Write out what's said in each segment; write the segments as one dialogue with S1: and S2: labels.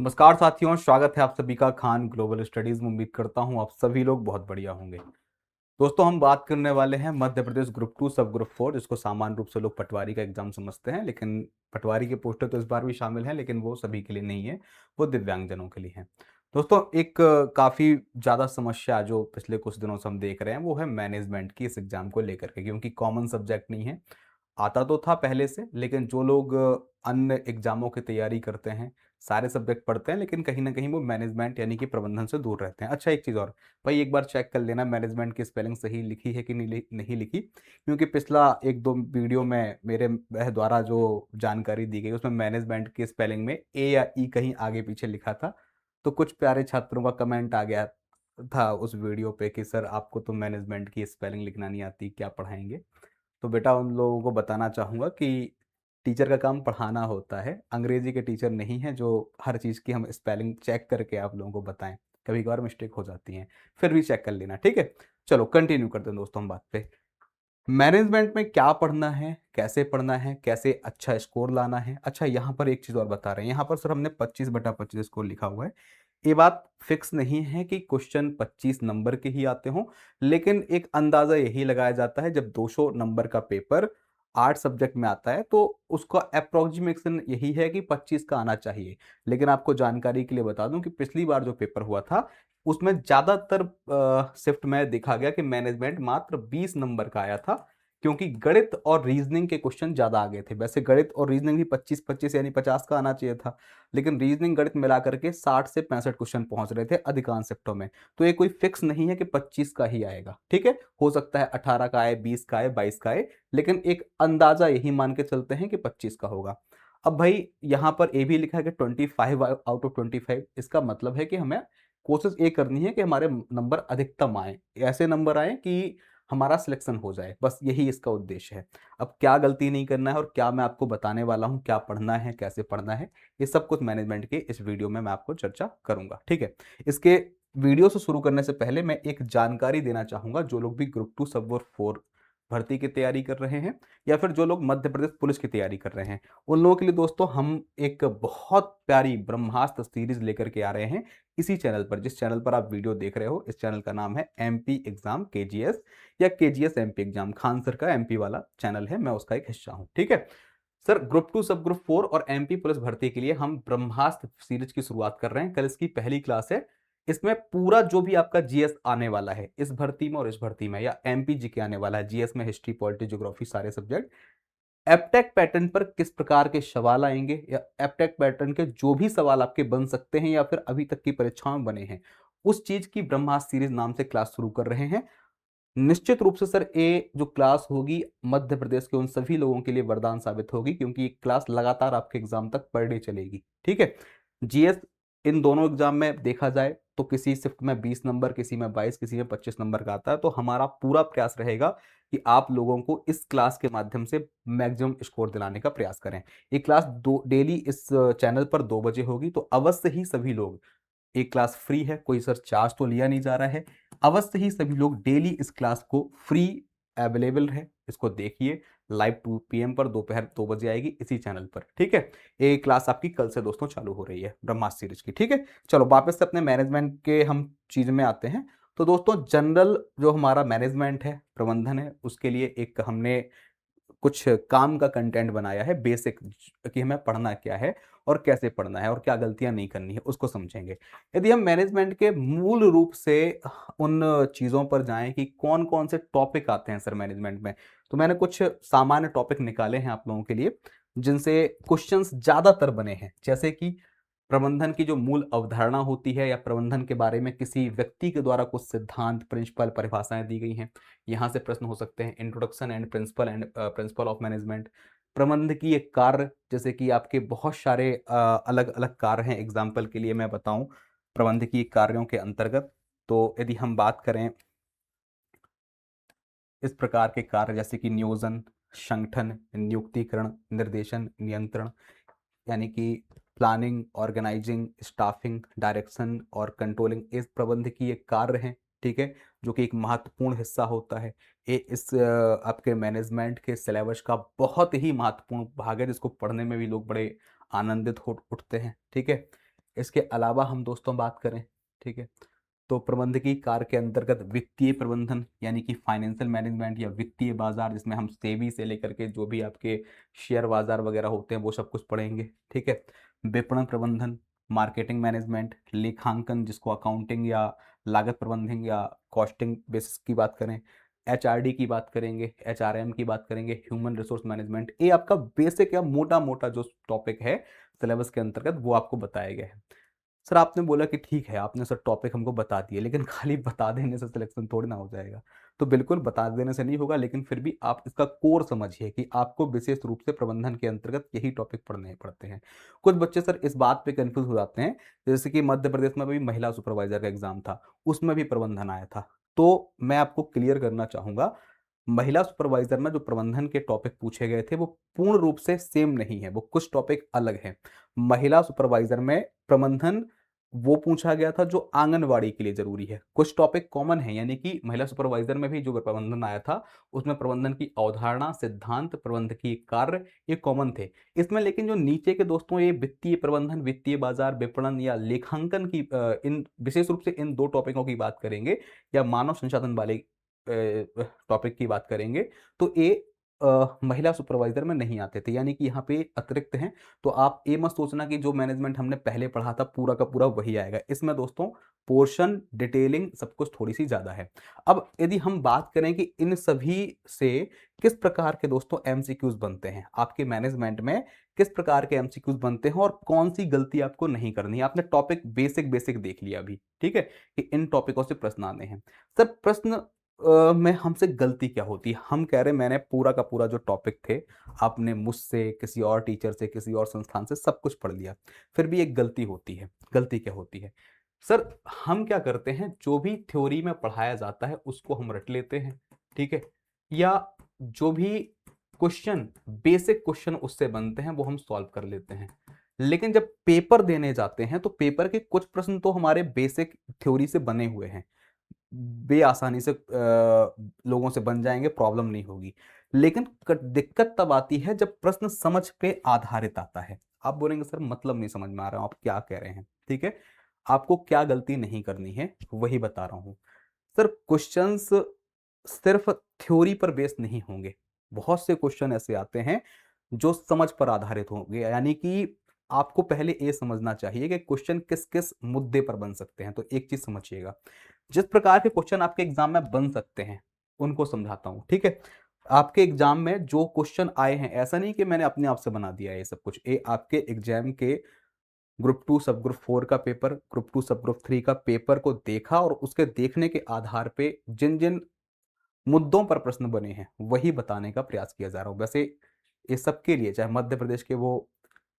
S1: नमस्कार साथियों, स्वागत है आप सभी का खान ग्लोबल स्टडीज में। उम्मीद करता हूं आप सभी लोग बहुत बढ़िया होंगे। दोस्तों, हम बात करने वाले हैं मध्य प्रदेश ग्रुप टू सब ग्रुप फोर, जिसको सामान्य रूप से लोग पटवारी का एग्जाम समझते हैं। लेकिन पटवारी के पोस्टर तो इस बार भी शामिल हैं, लेकिन वो सभी के लिए नहीं है, वो दिव्यांगजनों के लिए है। दोस्तों, एक काफ़ी ज़्यादा समस्या जो पिछले कुछ दिनों से हम देख रहे हैं वो है मैनेजमेंट की इस एग्ज़ाम को लेकर के, क्योंकि कॉमन सब्जेक्ट नहीं है। आता तो था पहले से, लेकिन जो लोग अन्य एग्जामों की तैयारी करते हैं, सारे सब्जेक्ट पढ़ते हैं, लेकिन कहीं ना कहीं वो मैनेजमेंट यानी कि प्रबंधन से दूर रहते हैं। अच्छा, एक चीज़ और भाई, एक बार चेक कर लेना मैनेजमेंट की स्पेलिंग सही लिखी है कि नहीं लिखी, क्योंकि पिछला एक दो वीडियो में मेरे द्वारा जो जानकारी दी गई उसमें मैनेजमेंट की स्पेलिंग में ए या ई कहीं आगे पीछे लिखा था। तो कुछ प्यारे छात्रों का कमेंट आ गया था उस वीडियो पे कि सर, आपको तो मैनेजमेंट की स्पेलिंग लिखना नहीं आती, क्या पढ़ाएंगे। तो बेटा, उन लोगों को बताना चाहूँगा कि टीचर का काम पढ़ाना होता है, अंग्रेजी के टीचर नहीं है जो हर चीज़ की हम स्पेलिंग चेक करके आप लोगों को बताएं। कभी कभार मिस्टेक हो जाती हैं, फिर भी चेक कर लेना, ठीक है। चलो कंटिन्यू करते हैं दोस्तों हम बात पे। मैनेजमेंट में क्या पढ़ना है, कैसे पढ़ना है, कैसे अच्छा स्कोर लाना है। अच्छा, यहाँ पर एक चीज़ और बता रहे हैं, यहाँ पर सर हमने 25/25 स्कोर लिखा हुआ है। ये बात फिक्स नहीं है कि क्वेश्चन 25 नंबर के ही आते हों, लेकिन एक अंदाज़ा यही लगाया जाता है, जब 200 नंबर का पेपर 8 सब्जेक्ट में आता है तो उसका अप्रोक्सीमेशन यही है कि 25 का आना चाहिए। लेकिन आपको जानकारी के लिए बता दूं कि पिछली बार जो पेपर हुआ था उसमें ज़्यादातर शिफ्ट में देखा गया कि मैनेजमेंट मात्र 20 नंबर का आया था, क्योंकि गणित और रीजनिंग के क्वेश्चन ज़्यादा आ गए थे। वैसे गणित और रीजनिंग भी 25-25 यानी 50 का आना चाहिए था, लेकिन रीजनिंग गणित मिला करके 60 से 65 क्वेश्चन पहुंच रहे थे अधिकांश शिफ्टों में। तो ये कोई फिक्स नहीं है कि 25 का ही आएगा, ठीक है। हो सकता है 18 का आए, 20 का आए, 22 का आए, लेकिन एक अंदाजा यही मान के चलते हैं कि 25 का होगा। अब भाई, यहाँ पर ए भी लिखा है कि 25/25, इसका मतलब है कि हमें कोशिश ये करनी है कि हमारे नंबर अधिकतम आए, ऐसे नंबर आए कि हमारा सिलेक्शन हो जाए, बस यही इसका उद्देश्य है। अब क्या गलती नहीं करना है और क्या मैं आपको बताने वाला हूँ, क्या पढ़ना है, कैसे पढ़ना है, ये सब कुछ मैनेजमेंट के इस वीडियो में मैं आपको चर्चा करूंगा, ठीक है। इसके वीडियो से शुरू करने से पहले मैं एक जानकारी देना चाहूंगा, जो लोग भी ग्रुप टू सब और फोर भर्ती की तैयारी कर रहे हैं, या फिर जो लोग मध्य प्रदेश पुलिस की तैयारी कर रहे हैं, उन लोगों के लिए दोस्तों हम एक बहुत प्यारी ब्रह्मास्त्र सीरीज लेकर के आ रहे हैं इसी चैनल पर। जिस चैनल पर आप वीडियो देख रहे हो, इस चैनल का नाम है एमपी एग्जाम केजीएस, या KGS MP exam. Khan sir का एमपी वाला चैनल है, मैं उसका एक हिस्सा हूं, ठीक है। सर, ग्रुप टू सब ग्रुप फोर और एमपी पुलिस भर्ती के लिए हम ब्रह्मास्त्र सीरीज की शुरुआत कर रहे हैं। कल इसकी पहली क्लास है। इसमें पूरा जो भी आपका जीएस आने वाला है इस भर्ती में और इस भर्ती में, या एमपी जी के आने वाला है जीएस में, हिस्ट्री, पॉलिटी, ज्योग्राफी, सारे सब्जेक्ट, एप्टेक पैटर्न पर किस प्रकार के सवाल आएंगे, या एप्टेक पैटर्न के जो भी सवाल आपके बन सकते हैं या फिर अभी तक की परीक्षाओं में बने हैं, उस चीज की ब्रह्मास्त्र सीरीज नाम से क्लास शुरू कर रहे हैं। निश्चित रूप से सर, ये जो क्लास होगी मध्य प्रदेश के उन सभी लोगों के लिए वरदान साबित होगी, क्योंकि ये क्लास लगातार आपके एग्जाम तक पर डे चलेगी, ठीक है। जीएस इन दोनों एग्जाम में देखा जाए तो किसी शिफ्ट में 20 नंबर, किसी में 22, किसी में 25 नंबर का आता है। तो हमारा पूरा प्रयास रहेगा कि आप लोगों को इस क्लास के माध्यम से मैक्सिमम स्कोर दिलाने का प्रयास करें। ये क्लास दो डेली इस चैनल पर 2 बजे होगी, तो अवश्य ही सभी लोग, एक क्लास फ्री है, कोई सर चार्ज तो लिया नहीं जा रहा है, अवश्य ही सभी लोग डेली इस क्लास को फ्री अवेलेबल है, इसको देखिए। लाइव 2 PM पर दोपहर 2 बजे आएगी इसी चैनल पर, ठीक है। ये क्लास आपकी कल से दोस्तों चालू हो रही है ब्रह्मास्त्र सीरीज की, ठीक है। चलो वापस से अपने मैनेजमेंट के हम चीज में आते हैं। तो दोस्तों, जनरल जो हमारा मैनेजमेंट है, प्रबंधन है, उसके लिए एक हमने कुछ काम का कंटेंट बनाया है, बेसिक, कि हमें पढ़ना क्या है और कैसे पढ़ना है और क्या गलतियां नहीं करनी है, उसको समझेंगे। यदि हम मैनेजमेंट के मूल रूप से उन चीज़ों पर जाएं कि कौन कौन से टॉपिक आते हैं सर मैनेजमेंट में, तो मैंने कुछ सामान्य टॉपिक निकाले हैं आप लोगों के लिए, जिनसे क्वेश्चंस ज़्यादातर बने हैं। जैसे कि प्रबंधन की जो मूल अवधारणा होती है, या प्रबंधन के बारे में किसी व्यक्ति के द्वारा कुछ सिद्धांत, प्रिंसिपल, परिभाषाएं दी गई हैं, यहाँ से प्रश्न हो सकते हैं। Introduction and principle of management, प्रबंध की एक कार्य, जैसे कि आपके बहुत सारे अलग अलग कार्य हैं। एग्जाम्पल के लिए मैं बताऊं प्रबंध की कार्यों के अंतर्गत, तो यदि हम बात करें इस प्रकार के कार्य, जैसे कि नियोजन, संगठन, नियुक्तिकरण, निर्देशन, नियंत्रण, यानी कि प्लानिंग, ऑर्गेनाइजिंग, स्टाफिंग, डायरेक्शन और कंट्रोलिंग, इस प्रबंध की एक कार्य है, ठीक है, जो कि एक महत्वपूर्ण हिस्सा होता है। ये इस आपके मैनेजमेंट के सिलेबस का बहुत ही महत्वपूर्ण भाग है, जिसको पढ़ने में भी लोग बड़े आनंदित हो उठते हैं, ठीक है। इसके अलावा हम दोस्तों बात करें, ठीक है, तो प्रबंधकीय कार्य के अंतर्गत वित्तीय प्रबंधन यानी कि फाइनेंशियल मैनेजमेंट या वित्तीय बाजार, जिसमें हम सेबी से लेकर के जो भी आपके शेयर बाजार वगैरह होते हैं वो सब कुछ पढ़ेंगे, ठीक है। विपणन प्रबंधन, मार्केटिंग मैनेजमेंट, लेखांकन जिसको अकाउंटिंग या लागत प्रबंधन या कॉस्टिंग बेसिस की बात करें, एचआरडी की बात करेंगे, एचआरएम की बात करेंगे, ह्यूमन रिसोर्स मैनेजमेंट। ये आपका बेसिक या मोटा मोटा जो टॉपिक है सिलेबस के अंतर्गत वो आपको बताया गया है। सर आपने बोला कि ठीक है, आपने सर टॉपिक हमको बता दिए, लेकिन खाली बता देने से सिलेक्शन थोड़ी ना हो जाएगा। तो बिल्कुल बता देने से नहीं होगा, लेकिन फिर भी आप इसका कोर समझिए कि आपको विशेष रूप से प्रबंधन के अंतर्गत यही टॉपिक पढ़ने ही पड़ते हैं। कुछ बच्चे सर इस बात पे कंफ्यूज हो जाते हैं, जैसे कि मध्य प्रदेश में भी महिला सुपरवाइजर का एग्जाम था, उसमें भी प्रबंधन आया था। तो मैं आपको क्लियर करना चाहूंगा, महिला सुपरवाइजर में जो प्रबंधन के टॉपिक पूछे गए थे वो पूर्ण रूप से सेम नहीं है, वो कुछ टॉपिक अलग हैं। महिला सुपरवाइजर में प्रबंधन वो पूछा गया था जो आंगनवाड़ी के लिए जरूरी है। कुछ टॉपिक कॉमन है, यानी कि महिला सुपरवाइजर में भी जो प्रबंधन आया था उसमें प्रबंधन की अवधारणा, सिद्धांत, प्रबंधकीय कार्य ये कॉमन थे। इसमें लेकिन जो नीचे के दोस्तों ये वित्तीय प्रबंधन, वित्तीय बाजार, विपणन या लेखांकन की इन विशेष रूप से इन दो टॉपिकों की बात करेंगे या मानव संसाधन वाले टॉपिक की बात करेंगे, तो ये महिला सुपरवाइजर में नहीं आते थे, यानी कि यहाँ पे अतिरिक्त हैं। तो आप ये मत सोचना कि जो मैनेजमेंट हमने पहले पढ़ा था पूरा का पूरा वही आएगा। इसमें दोस्तों पोर्शन, डिटेलिंग सब कुछ थोड़ी सी ज्यादा है। अब यदि हम बात करें कि इन सभी से किस प्रकार के दोस्तों एमसीक्यूज बनते हैं आपके मैनेजमेंट में, किस प्रकार के एमसीक्यूज बनते हैं और कौन सी गलती आपको नहीं करनी है, आपने टॉपिक बेसिक बेसिक देख लिया अभी, ठीक है, कि इन टॉपिकों से प्रश्न आने हैं। सर प्रश्न में हमसे गलती क्या होती है? हम कह रहे हैं मैंने पूरा का पूरा जो टॉपिक थे आपने मुझसे, किसी और टीचर से, किसी और संस्थान से सब कुछ पढ़ लिया, फिर भी एक गलती होती है। गलती क्या होती है सर? हम क्या करते हैं, जो भी थ्योरी में पढ़ाया जाता है उसको हम रट लेते हैं, ठीक है, या जो भी क्वेश्चन, बेसिक क्वेश्चन उससे बनते हैं वो हम सॉल्व कर लेते हैं। लेकिन जब पेपर देने जाते हैं तो पेपर के कुछ प्रश्न तो हमारे बेसिक थ्योरी से बने हुए हैं, बेआसानी से लोगों से बन जाएंगे, प्रॉब्लम नहीं होगी। लेकिन दिक्कत तब आती है जब प्रश्न समझ पे आधारित आता है। आप बोलेंगे सर मतलब नहीं समझ में आ रहा, आप क्या कह रहे हैं, ठीक है, आपको क्या गलती नहीं करनी है वही बता रहा हूं। सर क्वेश्चंस सिर्फ थ्योरी पर बेस नहीं होंगे, बहुत से क्वेश्चन ऐसे आते हैं जो समझ पर आधारित होंगे, यानी कि आपको पहले ये समझना चाहिए कि क्वेश्चन किस किस मुद्दे पर बन सकते हैं। तो एक चीज समझिएगा, जिस प्रकार के क्वेश्चन आपके एग्जाम में बन सकते हैं उनको समझाता हूं, ठीक है। आपके एग्जाम में जो क्वेश्चन आए हैं, ऐसा नहीं कि मैंने अपने आप से बना दिया है ये सब कुछ, ये आपके एग्जाम के ग्रुप 2 सब ग्रुप 4 का पेपर, ग्रुप 2 सब ग्रुप 3 का पेपर को देखा और उसके देखने के आधार पे जिन जिन मुद्दों पर प्रश्न बने हैं वही बताने का प्रयास किया जा रहा हूं। वैसे ये सबके लिए, चाहे मध्य प्रदेश के वो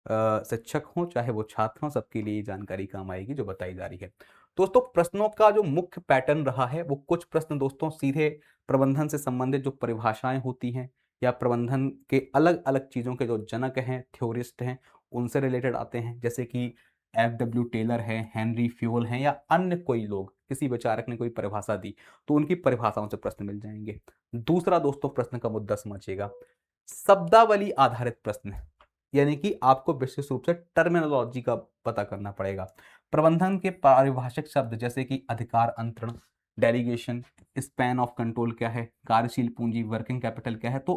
S1: शिक्षक हों चाहे वो छात्र हों, सबके लिए ये जानकारी काम आएगी जो बताई जा रही है। दोस्तों प्रश्नों का जो मुख्य पैटर्न रहा है वो कुछ प्रश्न दोस्तों सीधे प्रबंधन से संबंधित जो परिभाषाएं होती हैं या प्रबंधन के अलग अलग चीजों के जो जनक हैं, थ्योरिस्ट हैं, उनसे रिलेटेड आते हैं, जैसे कि एफ डब्ल्यू टेलर है, हेनरी फ्यूल हैं या अन्य कोई लोग, किसी विचारक ने कोई परिभाषा दी तो उनकी परिभाषाओं से प्रश्न मिल जाएंगे। दूसरा दोस्तों प्रश्न का मुद्दा समझिएगा, शब्दावली आधारित प्रश्न, यानी कि आपको विशेष रूप से टर्मिनोलॉजी का पता करना पड़ेगा। प्रबंधन के पारिभाषिक शब्द जैसे कि अधिकार अंतरण, डेलीगेशन, स्पैन ऑफ कंट्रोल क्या है, कार्यशील पूंजी, वर्किंग कैपिटल क्या है। तो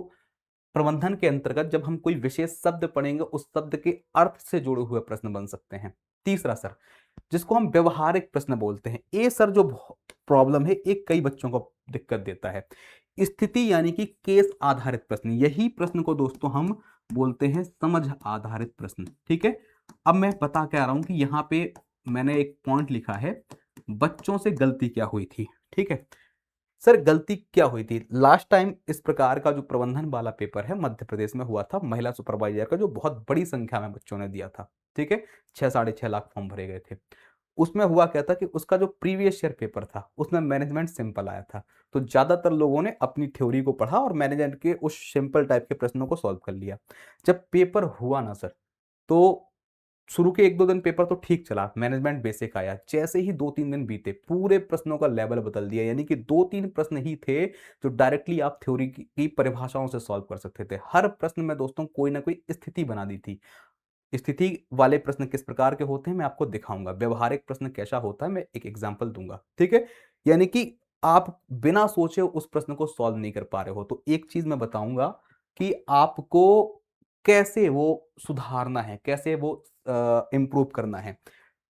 S1: प्रबंधन के अंतर्गत जब हम कोई विशेष शब्द पढ़ेंगे उस शब्द के अर्थ से जुड़े हुए प्रश्न बन सकते हैं। तीसरा सर, जिसको हम व्यवहारिक प्रश्न बोलते हैं, ये सर जो प्रॉब्लम है एक कई बच्चों को दिक्कत देता है, स्थिति यानी कि केस आधारित प्रश्न। यही प्रश्न को दोस्तों हम बोलते हैं समझ आधारित प्रश्न, ठीक है। अब मैं बता क्या रहा हूं कि यहाँ पे मैंने एक पॉइंट लिखा है, बच्चों से गलती क्या हुई थी, ठीक है। सर गलती क्या हुई थी लास्ट टाइम, इस प्रकार का जो प्रबंधन वाला पेपर है मध्य प्रदेश में हुआ था महिला सुपरवाइजर का, जो बहुत बड़ी संख्या में बच्चों ने दिया था, ठीक है, 6-6.5 लाख फॉर्म भरे गए थे। उसमें हुआ क्या था कि उसका जो प्रीवियस ईयर पेपर था उसमें मैनेजमेंट सिंपल आया था, तो ज्यादातर लोगों ने अपनी थ्योरी को पढ़ा और मैनेजमेंट के उस सिंपल टाइप के प्रश्नों को सॉल्व कर लिया। जब पेपर हुआ ना सर, तो शुरू के 1-2 दिन पेपर तो ठीक चला, मैनेजमेंट बेसिक आया, जैसे ही 2-3 दिन बीते पूरे प्रश्नों का लेवल बदल दिया, यानी कि 2-3 प्रश्न ही थे जो डायरेक्टली आप थ्योरी की परिभाषाओं से सॉल्व कर सकते थे। हर प्रश्न में दोस्तों कोई ना कोई स्थिति बना दी थी। स्थिति वाले प्रश्न किस प्रकार के होते हैं मैं आपको दिखाऊंगा, व्यवहारिक प्रश्न कैसा होता है मैं एक एग्जांपल दूंगा, ठीक है। यानी कि आप बिना सोचे उस प्रश्न को सॉल्व नहीं कर पा रहे हो, तो एक चीज मैं बताऊंगा कि आपको कैसे वो सुधारना है, कैसे वो इम्प्रूव करना है।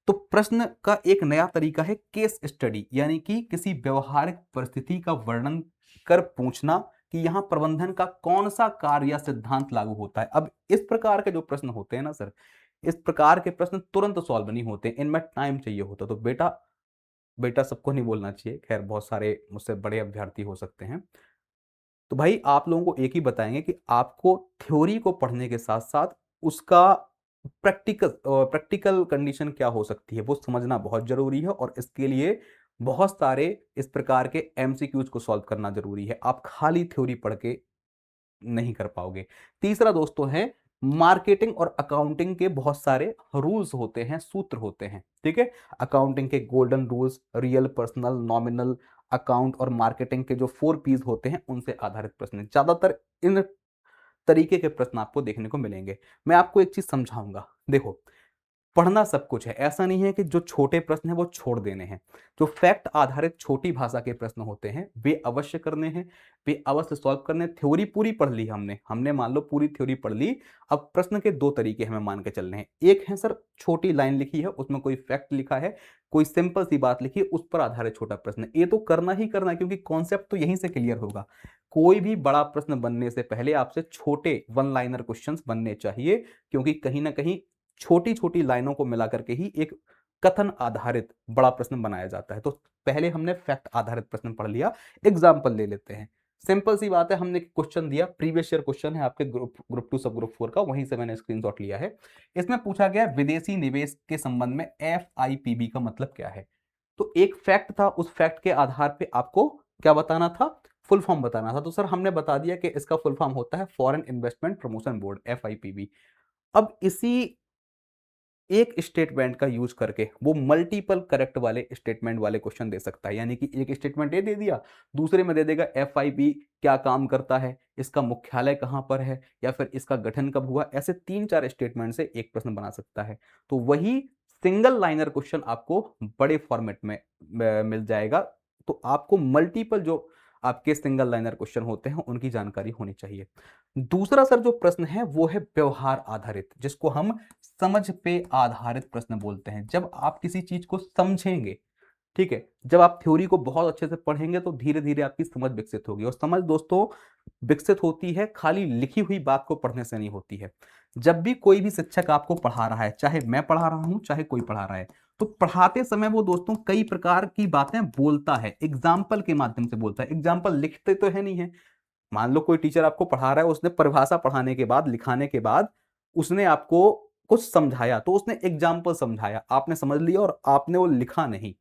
S1: तो प्रश्न का एक नया तरीका है केस स्टडी, यानी कि किसी व्यवहारिक परिस्थिति का वर्णन कर पूछना कि यहां प्रबंधन का कौन सा कार्य या सिद्धांत लागू होता है। अब इस प्रकार के जो प्रश्न होते हैं ना सर, इस प्रकार के प्रश्न तुरंत सॉल्व नहीं होते, इनमें टाइम चाहिए होता। तो बेटा बेटा सबको नहीं बोलना चाहिए, खैर बहुत सारे मुझसे बड़े अभ्यर्थी हो सकते हैं। तो भाई आप लोगों को एक ही बताएंगे कि आपको थ्योरी को पढ़ने के साथ साथ उसका प्रैक्टिकल कंडीशन क्या हो सकती है वो समझना बहुत जरूरी है, और इसके लिए बहुत सारे इस प्रकार के एमसीक्यूज को सॉल्व करना जरूरी है। आप खाली थ्योरी पढ़ के नहीं कर पाओगे। तीसरा दोस्तों है मार्केटिंग और अकाउंटिंग के बहुत सारे रूल्स होते हैं, सूत्र होते हैं, ठीक है। अकाउंटिंग के golden rules, real, personal, nominal account और मार्केटिंग के जो 4 P's होते हैं उनसे आधारित प्रश्न, ज्यादातर इन तरीके के प्रश्न आपको देखने को मिलेंगे। मैं आपको एक चीज समझाऊंगा, देखो पढ़ना सब कुछ है, ऐसा नहीं है कि जो छोटे प्रश्न है वो छोड़ देने हैं। जो फैक्ट आधारित छोटी भाषा के प्रश्न होते हैं वे अवश्य करने हैं, वे अवश्य सॉल्व करने हैं। थ्योरी पूरी पढ़ ली हमने हमने मान लो पूरी थ्योरी पढ़ ली। अब प्रश्न के 2 तरीके हमें मान के चलने हैं, एक है सर छोटी लाइन लिखी है उसमें कोई फैक्ट लिखा है, कोई सिंपल सी बात लिखी है, उस पर आधारित छोटा प्रश्न। ये तो करना ही करना है क्योंकि कॉन्सेप्ट तो यहीं से क्लियर होगा। कोई भी बड़ा प्रश्न बनने से पहले आपसे छोटे वन लाइनर क्वेश्चंस बनने चाहिए, क्योंकि कहीं ना कहीं छोटी छोटी लाइनों को मिलाकर के ही एक कथन आधारित बड़ा प्रश्न बनाया जाता है। तो पहले हमने फैक्ट आधारित प्रश्न पढ़ लिया। एग्जाम्पल ले लेते हैं, सिंपल सी बात है, हमने क्वेश्चन दिया, प्रीवियस ईयर क्वेश्चन है आपके ग्रुप 2 सब ग्रुप 4 का, वहीं से मैंने स्क्रीनशॉट लिया है। इसमें पूछा गया विदेशी निवेश के संबंध में FIPB का मतलब क्या है। तो एक फैक्ट था, उस फैक्ट के आधार पे आपको क्या बताना था, फुल फॉर्म बताना था। तो सर हमने बता दिया कि इसका फुल फॉर्म होता है foreign investment promotion board, FIPB। अब इसी एक स्टेटमेंट का यूज करके वो मल्टीपल करेक्ट वाले स्टेटमेंट वाले क्वेश्चन दे सकता है। यानी कि एक स्टेटमेंट ये दे दिया, दूसरे में दे देगा FIB क्या काम करता है, इसका मुख्यालय कहां पर है, या फिर इसका गठन कब हुआ। ऐसे 3-4 स्टेटमेंट से एक प्रश्न बना सकता है। तो वही सिंगल लाइनर क्वेश्चन आपको बड़े फॉर्मेट में मिल जाएगा। तो आपको मल्टीपल जो आपके सिंगल लाइनर क्वेश्चन होते हैं उनकी जानकारी होनी चाहिए। दूसरा सर जो प्रश्न है वो है व्यवहार आधारित, जिसको हम समझ पे आधारित प्रश्न बोलते हैं। जब आप किसी चीज को समझेंगे, ठीक है, जब आप थ्योरी को बहुत अच्छे से पढ़ेंगे तो धीरे धीरे आपकी समझ विकसित होगी। और समझ दोस्तों विकसित होती है खाली लिखी हुई बात को पढ़ने से नहीं होती है। जब भी कोई भी शिक्षक आपको पढ़ा रहा है, चाहे मैं पढ़ा रहा हूं चाहे कोई पढ़ा रहा है, तो पढ़ाते समय वो दोस्तों कई प्रकार की बातें बोलता है, एग्जाम्पल के माध्यम से बोलता है। एग्जाम्पल लिखते तो है नहीं है। मान लो कोई टीचर आपको पढ़ा रहा है, उसने परिभाषा पढ़ाने के बाद, लिखाने के बाद उसने आपको कुछ समझाया, तो उसने एग्जाम्पल समझाया, आपने समझ लिया और आपने वो लिखा नहीं,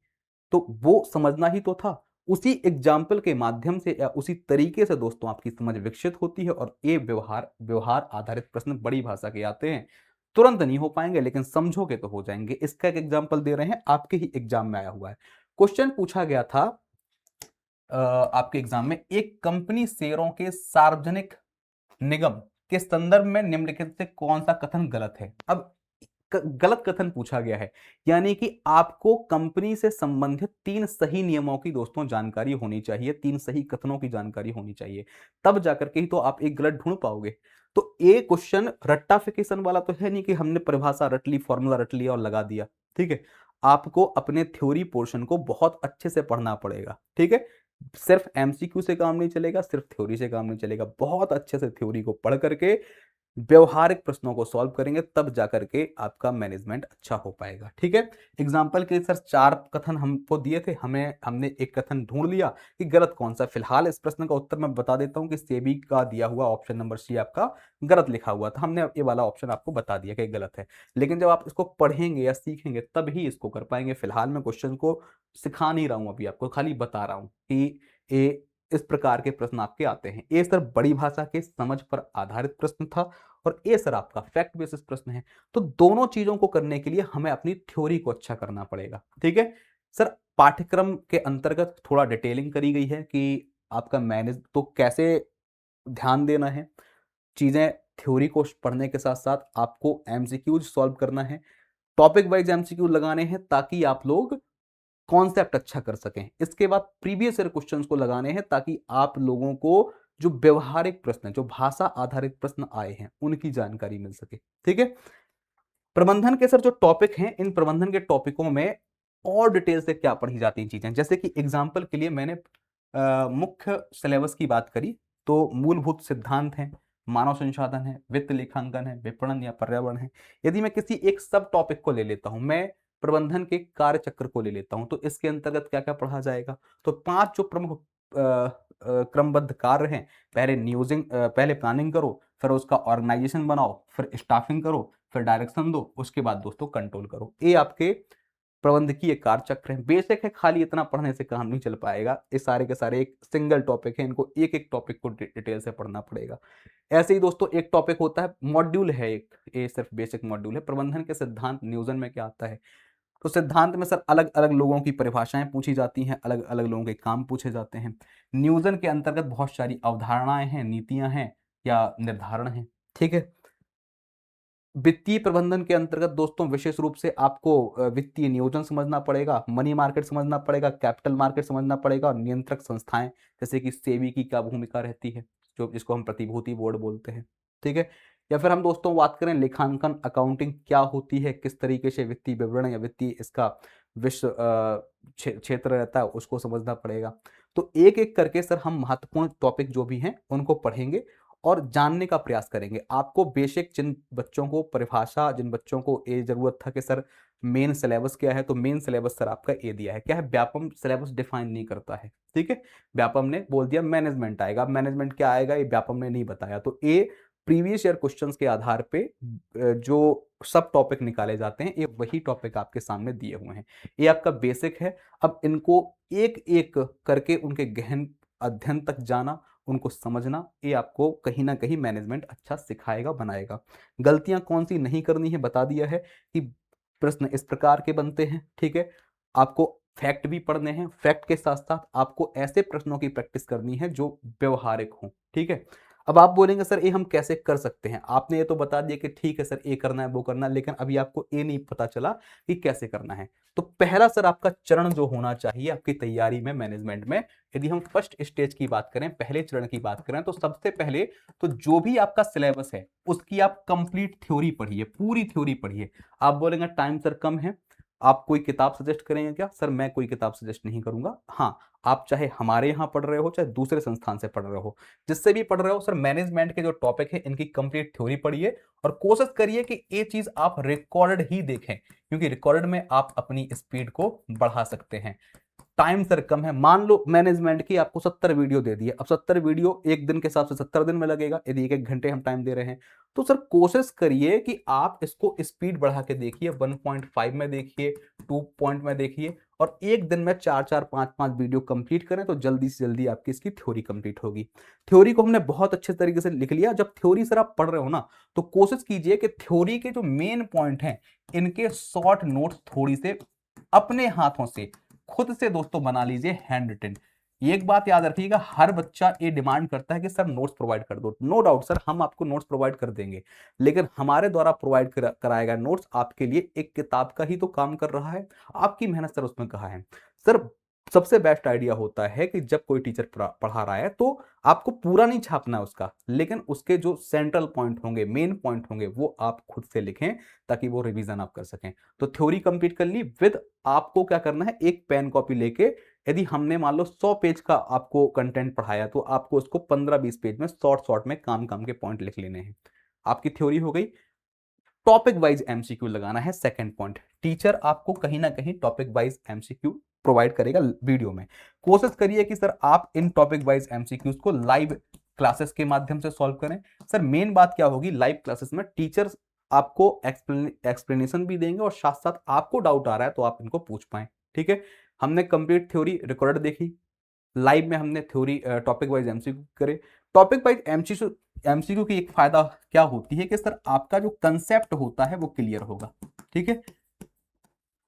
S1: तो वो समझना ही तो था। उसी एग्जाम्पल के माध्यम से या उसी तरीके से दोस्तों आपकी समझ विकसित होती है। और ये व्यवहार व्यवहार आधारित प्रश्न बड़ी भाषा के आते हैं, तुरंत नहीं हो पाएंगे लेकिन समझोगे तो हो जाएंगे। इसका एक एग्जाम्पल दे रहे हैं, आपके ही एग्जाम में आया हुआ है। क्वेश्चन पूछा गया था आपके एग्जाम में, एक कंपनी शेयरों के सार्वजनिक निगम के संदर्भ में निम्नलिखित से कौन सा कथन गलत है। अब गलत कथन पूछा गया है, यानी कि आपको कंपनी से संबंधित 3 सही नियमों की दोस्तों जानकारी होनी चाहिए, 3 सही कथनों की जानकारी होनी चाहिए, तब जाकर के ही तो आप एक गलत ढूंढ पाओगे। तो ये क्वेश्चन रट्टाफिकेशन वाला तो है नहीं कि हमने परिभाषा रट ली, फॉर्मूला रट लिया और लगा दिया, ठीक है। आपको अपने थ्योरी पोर्शन को बहुत अच्छे से पढ़ना पड़ेगा, ठीक है। सिर्फ MCQ से काम नहीं चलेगा, सिर्फ थ्योरी से काम नहीं चलेगा, बहुत अच्छे से थ्योरी को पढ़ करके व्यवहारिक प्रश्नों को सॉल्व करेंगे तब जाकर के आपका मैनेजमेंट अच्छा हो पाएगा, ठीक है। एग्जाम्पल के लिए सर 4 कथन हमको दिए थे, हमने एक कथन ढूंढ लिया कि गलत कौन सा। फिलहाल इस प्रश्न का उत्तर मैं बता देता हूं कि सेबी का दिया हुआ ऑप्शन नंबर C आपका गलत लिखा हुआ था, हमने ये वाला ऑप्शन आपको बता दिया कि गलत है। लेकिन जब आप इसको पढ़ेंगे या सीखेंगे तब ही इसको कर पाएंगे। फिलहाल मैं क्वेश्चन को सिखा नहीं रहा हूं, अभी आपको खाली बता रहा हूं कि ये इस प्रकार के प्रश्न आपके आते हैं। ये सर बड़ी भाषा के समझ पर आधारित प्रश्न था, और ये सर आपका फैक्ट बेसिस प्रश्न है। तो दोनों चीजों को करने के लिए हमें अपनी थ्योरी को अच्छा करना पड़ेगा, ठीक है। सर पाठ्यक्रम के अंतर्गत थोड़ा डिटेलिंग करी गई है कि आपका मैनेज तो कैसे ध्यान देना है, चीजें थ्योरी को पढ़ने के साथ साथ आपको एमसीक्यूज सॉल्व करना है, टॉपिक वाइज एमसीक्यू लगाने हैं ताकि आप लोग कॉन्सेप्ट अच्छा कर सकें। इसके बाद प्रीवियस ईयर क्वेश्चंस को लगाने हैं ताकि आप लोगों को जो व्यवहारिक प्रश्न, जो भाषा आधारित प्रश्न आए हैं, उनकी जानकारी मिल सके। ठीक है। प्रबंधन के सर जो टॉपिक हैं, इन प्रबंधन के टॉपिकों में और डिटेल से क्या पढ़ी जाती हैं चीजें, जैसे कि एग्जाम्पल के लिए मैंने मुख्य सिलेबस की बात करी तो मूलभूत सिद्धांत हैं, मानव संसाधन है, वित्त लेखांकन है, विपणन या पर्यावरण है। यदि मैं किसी एक सब टॉपिक को ले लेता हूं, मैं प्रबंधन के कार्य चक्र को ले लेता हूं, तो इसके अंतर्गत क्या क्या पढ़ा जाएगा। तो 5 जो प्रमुख क्रमबद्ध कार्य हैं, पहले प्लानिंग करो, फिर उसका ऑर्गेनाइजेशन बनाओ, फिर स्टाफिंग करो, फिर डायरेक्शन दो, उसके बाद दोस्तों कंट्रोल करो। ये आपके प्रबंधकीय कार्य चक्र है। बेसिक है, खाली इतना पढ़ने से काम नहीं चल पाएगा। ये सारे के सारे एक सिंगल टॉपिक है, इनको एक एक टॉपिक को डिटेल से पढ़ना पड़ेगा। ऐसे ही दोस्तों एक टॉपिक होता है, मॉड्यूल है एक, ये सिर्फ बेसिक मॉड्यूल है, प्रबंधन के सिद्धांत नियोजन में क्या आता है। तो सिद्धांत में सर अलग अलग लोगों की परिभाषाएं पूछी जाती हैं, अलग अलग लोगों के काम पूछे जाते हैं। नियोजन के अंतर्गत बहुत सारी अवधारणाएं हैं, नीतियां हैं या निर्धारण हैं। ठीक है। वित्तीय प्रबंधन के अंतर्गत दोस्तों विशेष रूप से आपको वित्तीय नियोजन समझना पड़ेगा, मनी मार्केट समझना पड़ेगा, कैपिटल मार्केट समझना पड़ेगा, और नियंत्रक संस्थाएं जैसे कि सेबी की क्या भूमिका रहती है, जो जिसको हम प्रतिभूति बोर्ड बोलते हैं। ठीक है। या फिर हम दोस्तों बात करें लेखांकन, अकाउंटिंग क्या होती है, किस तरीके से वित्तीय विवरण या वित्तीय इसका विश्व क्षेत्र रहता है, उसको समझना पड़ेगा। तो एक एक करके सर हम महत्वपूर्ण टॉपिक जो भी हैं उनको पढ़ेंगे और जानने का प्रयास करेंगे। आपको बेसिक, जिन बच्चों को परिभाषा, जिन बच्चों को ये जरूरत था कि सर मेन सिलेबस क्या है, तो मेन सिलेबस सर आपका ए दिया है। क्या है, व्यापम सिलेबस डिफाइन नहीं करता है। ठीक है। व्यापम ने बोल दिया मैनेजमेंट आएगा, मैनेजमेंट क्या आएगा ये व्यापम ने नहीं बताया। तो ए प्रीवियस ईयर क्वेश्चंस के आधार पे जो सब टॉपिक निकाले जाते हैं, ये वही टॉपिक आपके सामने दिए हुए हैं। ये आपका बेसिक है। अब इनको एक एक करके उनके गहन अध्ययन तक जाना, उनको समझना, ये आपको कहीं ना कहीं मैनेजमेंट अच्छा सिखाएगा, बनाएगा। गलतियां कौन सी नहीं करनी है बता दिया है कि प्रश्न इस प्रकार के बनते हैं। ठीक है। आपको फैक्ट भी पढ़ने हैं, फैक्ट के साथ साथ आपको ऐसे प्रश्नों की प्रैक्टिस करनी है जो व्यवहारिक हो। ठीक है। अब आप बोलेंगे सर ये हम कैसे कर सकते हैं, आपने ये तो बता दिया कि ठीक है सर ये करना है वो करना है, लेकिन अभी आपको ये नहीं पता चला कि कैसे करना है। तो पहला सर आपका चरण जो होना चाहिए आपकी तैयारी में, मैनेजमेंट में, यदि हम फर्स्ट स्टेज की बात करें, पहले चरण की बात करें, तो सबसे पहले तो जो भी आपका सिलेबस है उसकी आप कंप्लीट थ्योरी पढ़िए, पूरी थ्योरी पढ़िए। आप बोलेंगे टाइम सर कम है, आप कोई किताब सजेस्ट करेंगे क्या। सर मैं कोई किताब सजेस्ट नहीं करूंगा। हाँ, आप चाहे हमारे यहाँ पढ़ रहे हो चाहे दूसरे संस्थान से पढ़ रहे हो, जिससे भी पढ़ रहे हो, सर मैनेजमेंट के जो टॉपिक है इनकी कंप्लीट थ्योरी पढ़िए और कोशिश करिए कि ये चीज आप रिकॉर्डेड ही देखें, क्योंकि रिकॉर्डेड में आप अपनी स्पीड को बढ़ा सकते हैं। टाइम सर कम है, मान लो मैनेजमेंट की आपको 70 वीडियो दे दी है, अब 70 वीडियो एक दिन के हिसाब से 70 दिन में लगेगा, यदि एक एक घंटे हम टाइम दे रहे हैं। तो सर कोशिश करिए कि आप इसको स्पीड बढ़ा के देखिए, 1.5 में देखिए, 2 पॉइंट में देखिए, और एक दिन में 4-4, 5-5 वीडियो कंप्लीट करें तो जल्दी से जल्दी आपकी इसकी थ्योरी कंप्लीट होगी। थ्योरी को हमने बहुत अच्छे तरीके से लिख लिया। जब थ्योरी सर आप पढ़ रहे हो ना, तो कोशिश कीजिए कि थ्योरी के जो मेन पॉइंट हैं इनके शॉर्ट नोट्स थोड़ी से अपने हाथों से खुद से दोस्तों बना लीजिए, हैंड रिटन। एक बात याद रखिएगा, हर बच्चा ये डिमांड करता है कि सर नोट्स प्रोवाइड कर दो। नो डाउट सर हम आपको नोट्स प्रोवाइड कर देंगे, लेकिन हमारे द्वारा प्रोवाइड कराया गया नोट्स आपके लिए एक किताब का ही तो काम कर रहा है। आपकी मेहनत सर उसमें कहाँ है। सर सबसे बेस्ट आइडिया होता है कि जब कोई टीचर पढ़ा रहा है तो आपको पूरा नहीं छापना है उसका, लेकिन उसके जो सेंट्रल पॉइंट होंगे, मेन पॉइंट होंगे, वो आप खुद से लिखें ताकि वो रिवीजन आप कर सकें। तो थ्योरी कंप्लीट कर ली, विद आपको क्या करना है, एक पेन कॉपी लेके, यदि हमने मान लो 100 पेज का आपको कंटेंट पढ़ाया तो आपको उसको 15-20 पेज में शॉर्ट में काम काम के पॉइंट लिख लेने हैं। आपकी थ्योरी हो गई। टॉपिक वाइज एमसीक्यू लगाना है, सेकंड पॉइंट। टीचर आपको कहीं ना कहीं टॉपिक वाइज एमसीक्यू प्रोवाइड करेगा वीडियो में। कोशिश करिए कि सर आप इन टॉपिक वाइज एमसीक्यूज को लाइव क्लासेस के माध्यम से सॉल्व करें। सर मेन बात क्या होगी, लाइव क्लासेस में टीचर्स आपको एक्सप्लेनेशन भी देंगे और साथ साथ आपको डाउट आ रहा है तो आप इनको पूछ पाए। ठीक है। हमने कंप्लीट थ्योरी रिकॉर्ड देखी, लाइव में हमने थ्योरी टॉपिक वाइज एमसीक्यू करे। टॉपिक वाइज एमसीक्यू की एक फायदा क्या होती है कि सर आपका जो कंसेप्ट होता है वो क्लियर होगा। ठीक है।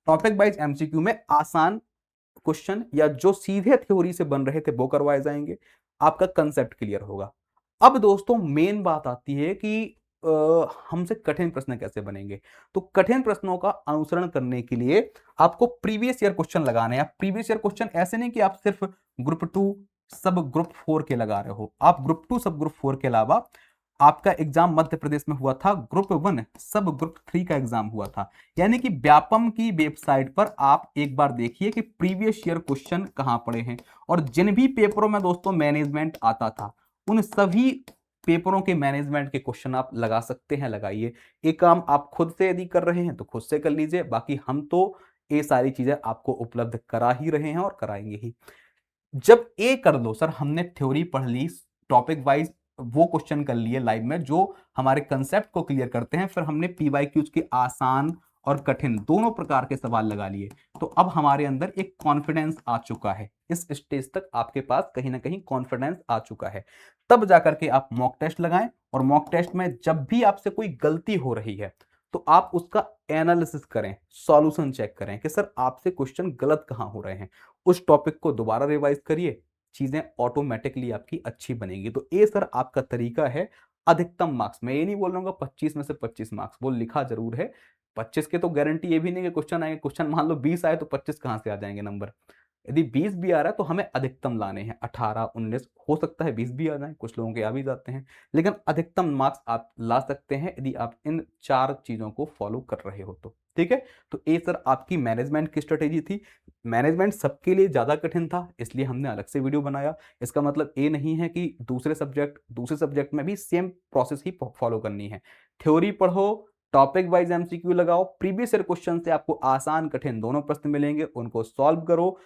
S1: टॉपिक वाइज एमसीक्यू में आसान क्वेश्चन या जो सीधे थ्योरी से बन रहे थे वो करवाए जाएंगे, आपका कंसेप्ट क्लियर होगा। अब दोस्तों मेन बात आती है कि हमसे कठिन प्रश्न कैसे बनेंगे। तो कठिन प्रश्नों का अनुसरण करने के लिए आपको प्रीवियस ईयर क्वेश्चन लगाने हैं। प्रीवियस ईयर क्वेश्चन ऐसे नहीं कि आप सिर्फ ग्रुप 2 सब ग्रुप 4 के लगा रहे हो, आप ग्रुप 2 सब ग्रुप 4 के अलावा आपका एग्जाम मध्य प्रदेश में हुआ था, ग्रुप 1 सब ग्रुप 3 का एग्जाम हुआ था। यानी कि व्यापम की वेबसाइट पर आप एक बार देखिए कि प्रीवियस ईयर क्वेश्चन कहां पड़े हैं, और जिन भी पेपरों में दोस्तों मैनेजमेंट आता था उन सभी पेपरों के मैनेजमेंट के क्वेश्चन आप लगा सकते हैं, लगाइए। एक काम आप खुद से यदि कर रहे हैं तो खुद से कर लीजिए, बाकी हम तो ये सारी चीजें आपको उपलब्ध करा ही रहे हैं और कराएंगे ही। जब ए कर लो सर, हमने थ्योरी पढ़ ली, टॉपिक वाइज वो क्वेश्चन कर लिए लाइव में जो हमारे कंसेप्ट को क्लियर करते हैं, फिर हमने पीवाईक्यूज के आसान और कठिन दोनों प्रकार के सवाल लगा लिए, तो अब हमारे अंदर एक कॉन्फिडेंस आ चुका है। इस स्टेज तक आपके पास कहीं ना कहीं कॉन्फिडेंस आ चुका है। तब जाकर के आप मॉक टेस्ट लगाएं, और मॉक टेस्ट में जब भी आपसे कोई गलती हो रही है तो आप उसका एनालिसिस करें, सॉल्यूशन चेक करें कि सर आपसे क्वेश्चन गलत कहां हो रहे हैं, उस टॉपिक को दोबारा रिवाइज करिए, चीजें ऑटोमेटिकली आपकी अच्छी बनेगी। तो ये सर आपका तरीका है अधिकतम मार्क्स। मैं ये नहीं बोल रहा 25 में से 25 मार्क्स, वो लिखा जरूर है 25 के, तो गारंटी ये भी नहीं कि क्वेश्चन आएंगे, क्वेश्चन मान लो 20 आए तो 25 कहां से आ जाएंगे नंबर। यदि 20 भी आ रहा है तो हमें अधिकतम लाने हैं, 18 19 हो सकता है 20 भी आ जाए, कुछ लोगों के आ भी जाते हैं, लेकिन अधिकतम मार्क्स आप ला सकते हैं यदि आप इन 4 चीजों को फॉलो कर रहे हो तो। ठीक है, तो ये सर आपकी मैनेजमेंट की स्ट्रेटेजी थी। मैनेजमेंट सबके लिए ज्यादा कठिन था, इसलिए हमने अलग से वीडियो बनाया। इसका मतलब ये नहीं है कि दूसरे सब्जेक्ट में भी सेम प्रोसेस ही फॉलो करनी है। थ्योरी पढ़ो, टॉपिक वाइज एमसीक्यू लगाओ, प्रीवियस ईयर क्वेश्चन से आपको आसान कठिन दोनों प्रश्न मिलेंगे, उनको सॉल्व करो।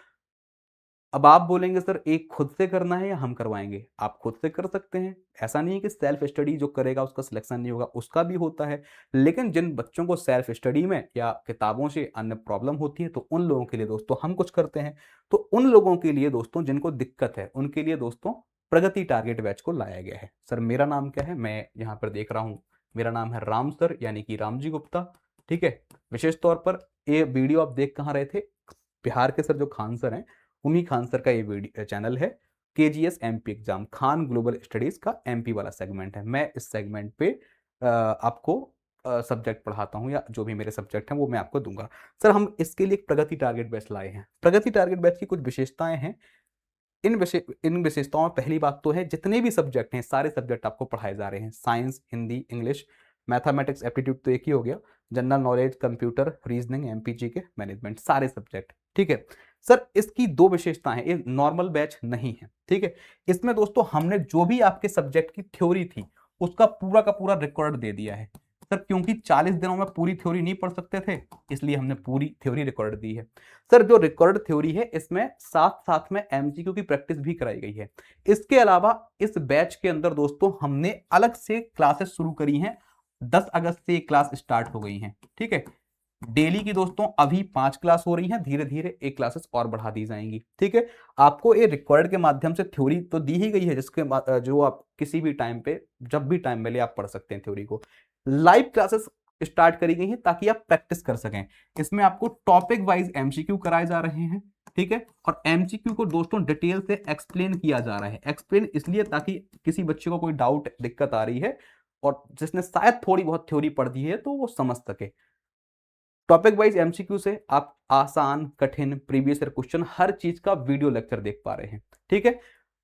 S1: अब आप बोलेंगे सर एक खुद से करना है या हम करवाएंगे, आप खुद से कर सकते हैं, ऐसा नहीं है कि सेल्फ स्टडी जो करेगा उसका सिलेक्शन नहीं होगा, उसका भी होता है। लेकिन जिन बच्चों को सेल्फ स्टडी में या किताबों से अन्य प्रॉब्लम होती है तो उन लोगों के लिए दोस्तों हम कुछ करते हैं। तो उन लोगों के लिए दोस्तों जिनको दिक्कत है उनके लिए दोस्तों प्रगति टारगेट बैच को लाया गया है। सर मेरा नाम क्या है, मैं यहाँ पर देख रहा हूँ, मेरा नाम है राम सर, यानी कि रामजी गुप्ता। ठीक है, विशेष तौर पर ये वीडियो आप देख कहाँ रहे थे, बिहार के सर जो खान सर हैं, उन्हीं खान सर का ये वीडियो चैनल है, KGS MP exam, Khan global studies का एमपी वाला सेगमेंट है। मैं इस सेगमेंट पे आपको सब्जेक्ट पढ़ाता हूँ, या जो भी मेरे सब्जेक्ट हैं वो मैं आपको दूंगा। सर हम इसके लिए एक प्रगति टारगेट बैच लाए हैं। प्रगति टारगेट बैच की कुछ विशेषताएं हैं। इन विशेषताओं में पहली बात तो है जितने भी सब्जेक्ट हैं सारे सब्जेक्ट आपको पढ़ाए जा रहे हैं, science, Hindi, English, mathematics, aptitude तो एक ही हो गया, general knowledge, computer, reasoning, MPG के मैनेजमेंट, सारे सब्जेक्ट। ठीक है सर, इसकी दो विशेषताएं हैं, ये नॉर्मल बैच नहीं है। ठीक है, इसमें दोस्तों हमने जो भी आपके सब्जेक्ट की थ्योरी थी उसका पूरा का पूरा रिकॉर्ड दे दिया है। सर क्योंकि 40 दिनों में पूरी थ्योरी नहीं पढ़ सकते थे, इसलिए हमने पूरी थ्योरी रिकॉर्ड दी है। सर जो रिकॉर्ड थ्योरी है इसमें साथ साथ में एमसीक्यू की प्रैक्टिस भी कराई गई है। इसके अलावा इस बैच के अंदर दोस्तों हमने अलग से क्लासेस शुरू करी हैं, 10 अगस्त से क्लास स्टार्ट हो गई हैं। ठीक है, डेली की दोस्तों अभी 5 क्लास हो रही हैं, धीरे धीरे एक क्लासेस और बढ़ा दी जाएंगी। ठीक है, आपको ये रिकॉर्ड के माध्यम से थ्योरी तो दी ही गई है, जिसके जो आप किसी भी टाइम पे जब भी टाइम मिले आप पढ़ सकते हैं थ्योरी को। लाइव क्लासेस स्टार्ट करी गई हैं ताकि आप प्रैक्टिस कर सकें। इसमें आपको टॉपिक वाइज एमसीक्यू कराए जा रहे हैं। ठीक है, और एमसीक्यू को दोस्तों डिटेल से एक्सप्लेन किया जा रहा है। एक्सप्लेन इसलिए ताकि किसी बच्चे को कोई डाउट दिक्कत आ रही है और जिसने शायद थोड़ी बहुत थ्योरी पढ़ दी है तो वो समझ सके। टॉपिक वाइज एमसीक्यू से आप आसान, कठिन, प्रीवियस ईयर क्वेश्चन हर चीज का वीडियो लेक्चर देख पा रहे हैं। ठीक है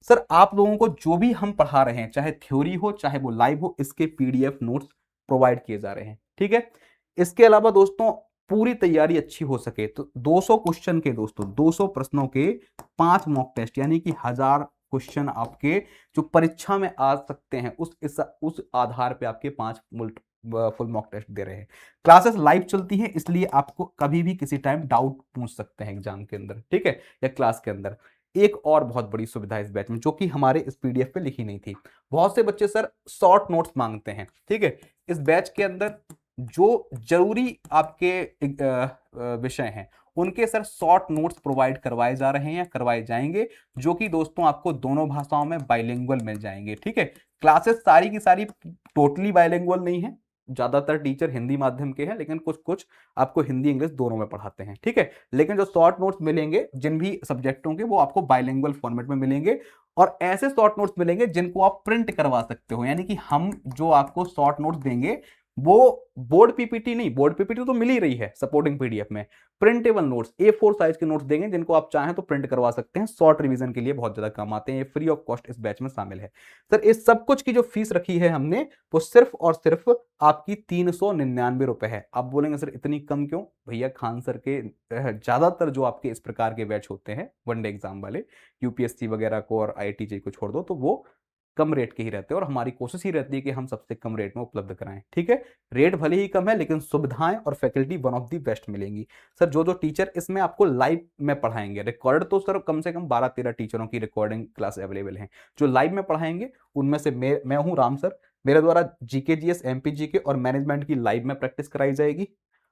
S1: सर, आप लोगों को जो भी हम पढ़ा रहे हैं चाहे थ्योरी हो चाहे वो लाइव हो, इसके पीडीएफ नोट्स प्रोवाइड किए जा रहे हैं। ठीक है, इसके अलावा दोस्तों पूरी तैयारी अच्छी हो सके तो 200 क्वेश्चन के दोस्तों 200 प्रश्नों के 5 मॉक टेस्ट, यानी कि 1000 क्वेश्चन आपके जो परीक्षा में आ सकते हैं उस आधार पे आपके 5 फुल मॉक टेस्ट दे रहे हैं। क्लासेस लाइव चलती हैं, इसलिए आपको कभी भी किसी टाइम डाउट पूछ सकते हैं एग्जाम के अंदर। ठीक है, या क्लास के अंदर। एक और बहुत बड़ी सुविधा है इस बैच में जो कि हमारे इस पीडीएफ पे लिखी नहीं थी, बहुत से बच्चे सर शॉर्ट नोट्स मांगते हैं। ठीक है, इस बैच के अंदर जो जरूरी आपके विषय हैं उनके सर शॉर्ट नोट्स प्रोवाइड करवाए जा रहे हैं या करवाए जाएंगे, जो कि दोस्तों आपको दोनों भाषाओं में बाइलिंगुअल मिल जाएंगे। ठीक है, क्लासेस सारी की सारी टोटली बाइलिंगुअल नहीं है, ज्यादातर टीचर हिंदी माध्यम के हैं, लेकिन कुछ कुछ आपको हिंदी इंग्लिश दोनों में पढ़ाते हैं, ठीक है। लेकिन जो शॉर्ट नोट्स मिलेंगे जिन भी सब्जेक्टों के, वो आपको बाइलिंगुअल फॉर्मेट में मिलेंगे, और ऐसे शॉर्ट नोट्स मिलेंगे जिनको आप प्रिंट करवा सकते हो। यानी कि हम जो आपको शॉर्ट नोट्स देंगे वो बोर्ड पीपीटी नहीं, बोर्ड पीपीटी तो मिल ही रही है सपोर्टिंग पीडीएफ में, प्रिंटेबल नोट्स A4 साइज के नोट्स देंगे जिनको आप चाहें तो प्रिंट करवा सकते हैं। शॉर्ट रिवीजन के लिए बहुत ज्यादा काम आते हैं, ये फ्री ऑफ कॉस्ट इस बैच में शामिल है। सर इस सब कुछ की जो फीस रखी है हमने, वो सिर्फ और सिर्फ आपकी 399 रुपए है। आप बोलेंगे सर इतनी कम क्यों? भैया खान सर के ज्यादातर जो आपके इस प्रकार के बैच होते हैं वनडे एग्जाम वाले, यूपीएससी वगैरह को और IIT को छोड़ दो, तो वो कम रेट के ही रहते हैं, और हमारी कोशिश ही रहती है कि हम सबसे कम रेट में उपलब्ध कराएं, ठीक है। रेट भले ही कम है लेकिन सुविधाएं और faculty one of the best मिलेंगी। सर जो जो टीचर इसमें आपको लाइव में पढ़ाएंगे, रिकॉर्ड तो सर कम से कम 12-13 टीचरों की रिकॉर्डिंग क्लास अवेलेबल है। जो लाइव में पढ़ाएंगे उनमें से मैं हूं राम सर, मेरे द्वारा GK GS MP GK और मैनेजमेंट की लाइव में प्रैक्टिस कराई जाएगी।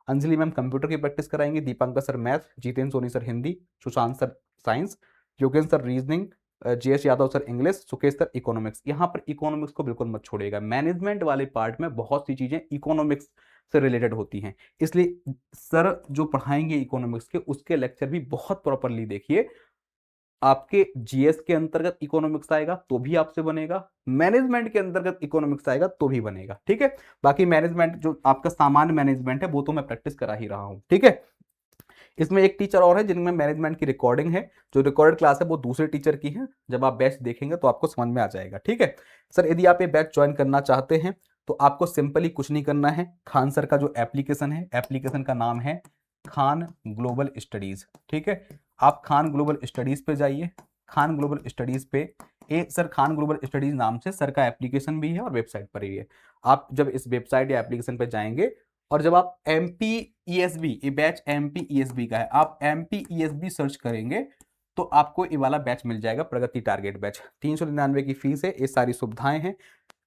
S1: अंजलि मैम कंप्यूटर की प्रैक्टिस कराएंगे, Deepankar sir math, Jitendra Soni sir Hindi, Sushant sir science, Yogendra sir reasoning, JS Yadav sir English, Sukesh sir economics. यहाँ पर इकोनॉमिक्स को बिल्कुल मत छोड़िएगा, मैनेजमेंट वाले पार्ट में बहुत सी चीजें इकोनॉमिक्स से रिलेटेड होती हैं, इसलिए सर जो पढ़ाएंगे इकोनॉमिक्स के उसके लेक्चर भी बहुत प्रॉपरली देखिए। आपके GS के अंतर्गत इकोनॉमिक्स आएगा तो भी आपसे बनेगा, मैनेजमेंट के अंतर्गत इकोनॉमिक्स आएगा तो भी बनेगा, ठीक है। बाकी मैनेजमेंट जो आपका सामान्य मैनेजमेंट है वो तो मैं प्रैक्टिस करा ही रहा हूं, ठीक है। इसमें एक टीचर और है जिनमें मैनेजमेंट की रिकॉर्डिंग है, जो रिकॉर्डेड क्लास है वो दूसरे टीचर की है। जब आप बैच देखेंगे तो आपको समझ में आ जाएगा, ठीक है। सर यदि आप ये बैच ज्वाइन करना चाहते हैं तो आपको सिंपली कुछ नहीं करना है। खान सर का जो एप्लीकेशन है, एप्लीकेशन का नाम है खान ग्लोबल स्टडीज, ठीक है। आप खान ग्लोबल स्टडीज पे जाइए, खान ग्लोबल स्टडीज पे एक सर खान ग्लोबल स्टडीज नाम से सर का एप्लीकेशन भी है और वेबसाइट पर ही है। आप जब इस वेबसाइट या एप्लीकेशन पे जाएंगे और जब आप MPESB, ये बैच MPESB का है, आप MPESB सर्च करेंगे तो आपको ये वाला बैच मिल जाएगा, प्रगति टारगेट बैच। 399 की फीस है, ये सारी सुविधाएं हैं।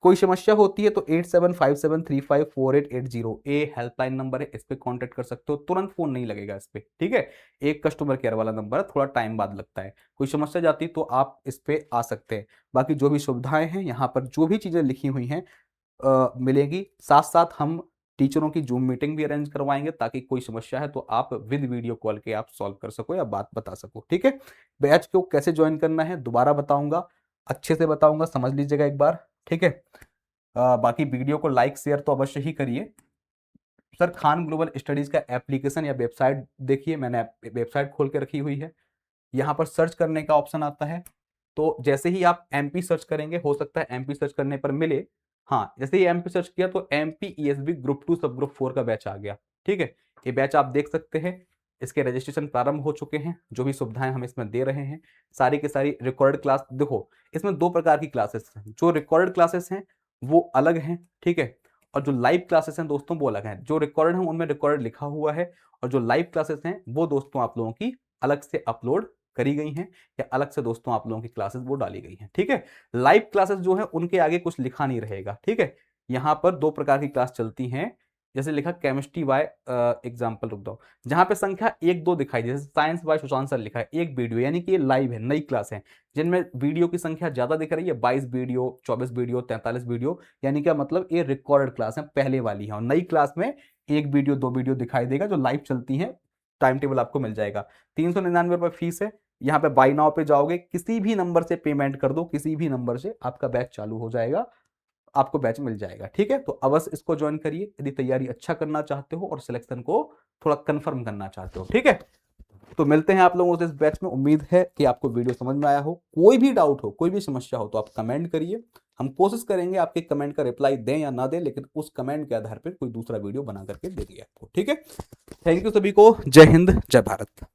S1: कोई समस्या होती है तो 8757354880 ये हेल्पलाइन नंबर है, इस पे कांटेक्ट कर सकते हो। तुरंत फोन नहीं लगेगा इस पे, ठीक है। एक कस्टमर केयर वाला नंबर है, थोड़ा टाइम बाद लगता है। कोई समस्या जाती तो आप इस पे आ सकते हैं। बाकी जो भी सुविधाएं हैं यहाँ पर, जो भी चीजें लिखी हुई हैं मिलेगी। साथ साथ हम टीचरों की जूम मीटिंग भी अरेंज करवाएंगे, ताकि कोई समस्या है तो आप विद वीडियो कॉल के आप सॉल्व कर सको या बात बता सको, ठीक है। बैच को कैसे ज्वाइन करना है दोबारा बताऊंगा, अच्छे से बताऊंगा, समझ लीजिएगा एक बार, ठीक है। बाकी वीडियो को लाइक शेयर तो अवश्य ही करिए। सर खान ग्लोबल स्टडीज का एप्लीकेशन या वेबसाइट देखिए, मैंने वेबसाइट खोल के रखी हुई है। यहाँ पर सर्च करने का ऑप्शन आता है, तो जैसे ही आप MP सर्च करेंगे, हो सकता है MP सर्च करने पर मिले। हाँ, जैसे ही MP सर्च किया तो MPESB ग्रुप 2 सब ग्रुप 4 का बैच आ गया, ठीक है। ये बैच आप देख सकते हैं, इसके रजिस्ट्रेशन प्रारंभ हो चुके हैं। जो भी सुविधाएं हम इसमें दे रहे हैं, सारी की सारी रिकॉर्डेड क्लास। देखो इसमें 2 प्रकार की क्लासेस हैं, जो रिकॉर्डेड क्लासेस हैं वो अलग हैं, ठीक है, और जो लाइव क्लासेस हैं दोस्तों वो अलग हैं। जो रिकॉर्डेड हैं उनमें रिकॉर्डेड लिखा हुआ है, और जो लाइव क्लासेस हैं वो दोस्तों आप लोगों की अलग से अपलोड करी गई हैं, या अलग से दोस्तों आप लोगों की क्लासेस वो डाली गई हैं, ठीक है। लाइव क्लासेस जो है उनके आगे कुछ लिखा नहीं रहेगा, ठीक है। यहाँ पर 2 प्रकार की क्लास चलती हैं, जैसे लिखा केमिस्ट्री बाय एग्जाम्पल, रुक दो, जहां पे संख्या 1-2 दिखाई, जैसे साइंस बाय सुशांत सर लिखा है, एक वीडियो, यानी कि ये लाइव है, नई क्लास है। जिनमें वीडियो की संख्या ज्यादा दिख रही है, 22 वीडियो, 24 वीडियो, 43 वीडियो, यानी क्या मतलब, ये रिकॉर्डेड क्लास है, पहले वाली है। और नई क्लास में 1 वीडियो 2 वीडियो दिखाई देगा, जो लाइव चलती है। टाइम टेबल आपको मिल जाएगा। 399 रुपये फीस है। यहाँ पे बाई नाउ पे जाओगे, किसी भी नंबर से पेमेंट कर दो, किसी भी नंबर से आपका बैच चालू हो जाएगा, आपको बैच मिल जाएगा, ठीक है। तो अवश्य इसको ज्वाइन करिए यदि तैयारी अच्छा करना चाहते हो और सिलेक्शन को थोड़ा कंफर्म करना चाहते हो, ठीक है। तो मिलते हैं आप लोगों से इस बैच में। उम्मीद है कि आपको वीडियो समझ में आया हो। कोई भी डाउट हो, कोई भी समस्या हो तो आप कमेंट करिए, हम कोशिश करेंगे आपके कमेंट का रिप्लाई दें या ना दें, लेकिन उस कमेंट के आधार पर कोई दूसरा वीडियो बना करके देंगे आपको, ठीक है। थैंक यू सभी को। जय हिंद, जय भारत।